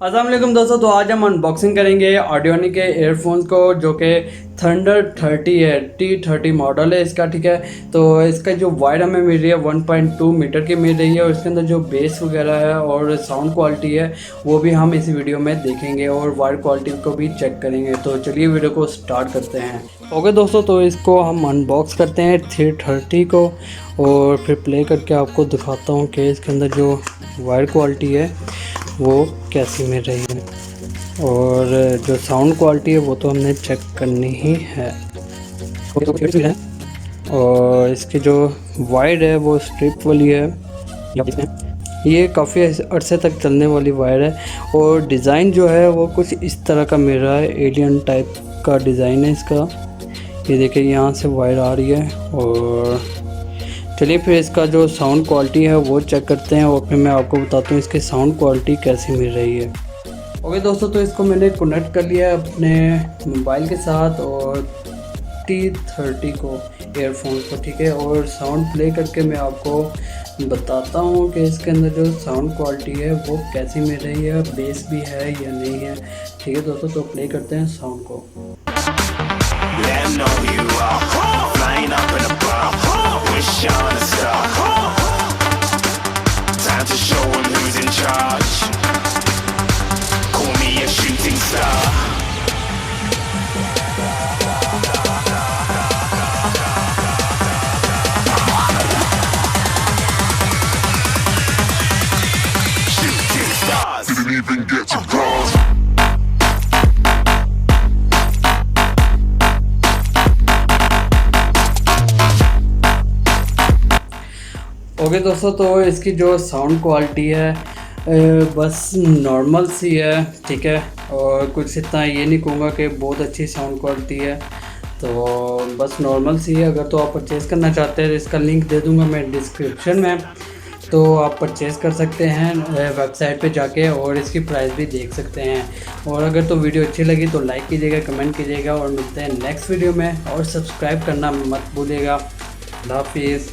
अस्सलाम वालेकुम दोस्तों, तो आज हम अनबॉक्सिंग करेंगे ऑडियोनिक के एयरफोन्स को जो कि थंडर 30 है, T30 मॉडल है इसका। ठीक है, तो इसका जो वायर हमें मिल रही है 1.2 मीटर की मिल रही है और इसके अंदर जो बेस वगैरह है और साउंड क्वालिटी है वो भी हम इस वीडियो में देखेंगे और वायर क्वालिटी को भी चेक करेंगे। तो चलिए वीडियो को स्टार्ट करते हैं। ओके दोस्तों, तो इसको हम अनबॉक्स करते हैं T30 को और फिर प्ले करके आपको दिखाता हूँ कि इसके अंदर जो वायर क्वालिटी है वो कैसी मिल रही है और जो साउंड क्वालिटी है वो तो हमने चेक करनी ही है। और इसकी जो वायर है वो स्ट्रिप वाली है, ये काफ़ी अरसे तक चलने वाली वायर है। और डिज़ाइन जो है वो कुछ इस तरह का मिल रहा है, एलियन टाइप का डिज़ाइन है इसका। ये देखिए यहाँ से वायर आ रही है। और चलिए फिर इसका जो साउंड क्वालिटी है वो चेक करते हैं और फिर मैं आपको बताता हूँ इसकी साउंड क्वालिटी कैसी मिल रही है। ओके दोस्तों, तो इसको मैंने कनेक्ट कर लिया है अपने मोबाइल के साथ और T30 को एयरफोन्स को। ठीक है, और साउंड प्ले करके मैं आपको बताता हूँ कि इसके अंदर जो साउंड क्वालिटी है वो कैसी मिल रही है, बेस भी है या नहीं है। ठीक है दोस्तों, तो प्ले करते हैं साउंड को। Shine a star. Time to show 'em who's in charge. Call me a shooting star. Shooting stars didn't even get to cross. Okay दोस्तों, तो इसकी जो साउंड क्वालिटी है बस नॉर्मल सी है। ठीक है, और कुछ इतना ये नहीं कहूँगा कि बहुत अच्छी साउंड क्वालिटी है, तो बस नॉर्मल सी है। अगर तो आप परचेज़ करना चाहते हैं तो इसका लिंक दे दूँगा मैं डिस्क्रिप्शन में, तो आप परचेज़ कर सकते हैं वेबसाइट पे जाके और इसकी प्राइस भी देख सकते हैं। और अगर तो वीडियो अच्छी लगी तो लाइक कीजिएगा, कमेंट कीजिएगा और मिलते हैं नेक्स्ट वीडियो में। और सब्सक्राइब करना मत भूलिएगा। अल्लाह हाफिज़।